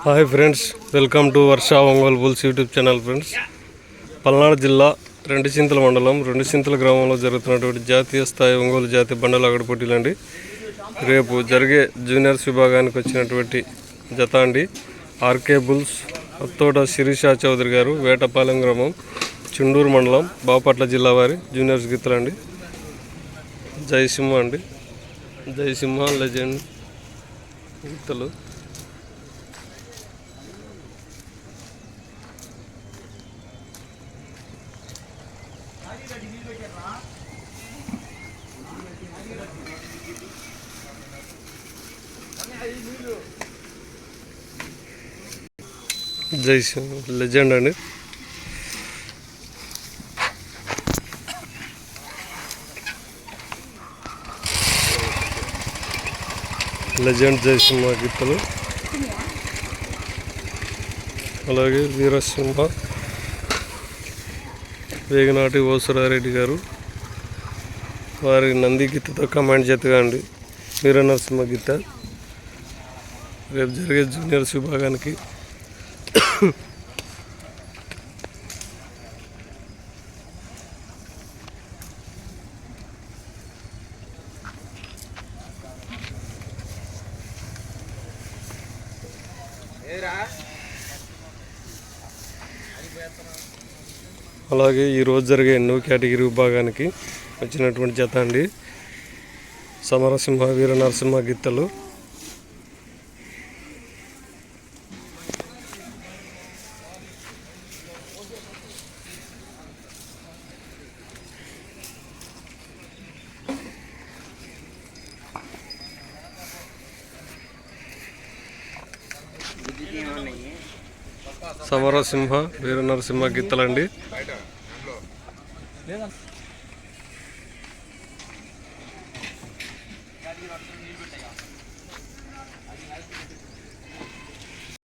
Hi friends, welcome to Varsha Ongole bulls YouTube channel. Friends, Palnadu జిల్లా రెండుచింతల మండలం రెండుచింతల గ్రామంలో జరుగుతున్నటువంటి జాతీయ స్థాయి ఒంగోలు జాతీయ బండలాగడి పోటీలండి. రేపు జరిగే జూనియర్స్ విభాగానికి వచ్చినటువంటి జత అండి. ఆర్కే బుల్స్ అత్తోట శిరీష చౌదరి గారు, వేటపాలెం గ్రామం, చుండూరు మండలం, బాపట్ల జిల్లా వారి జూనియర్స్ గీతలండి. జయసింహ అండి, జయసింహ లెజెండ్ గీతలు. జయసింహ లెజెండ్ అండి. లెజెండ్ జయసింహ గీతలు. అలాగే వీరసింహ వేగనాటి ఓసురారెడ్డి గారు, వారి నంది గీతతో కమాండ్ చేతగా అండి. వీర నరసింహ గీత రేపు జరిగే జూనియర్స్ విభాగానికి అలాగే ఈరోజు జరిగే ఎన్నో కేటగిరీ విభాగానికి వచ్చినటువంటి జత అండి. సమరసింహ వీర నరసింహ గీతలు. సమరసింహ వీర నరసింహ గీతలండి.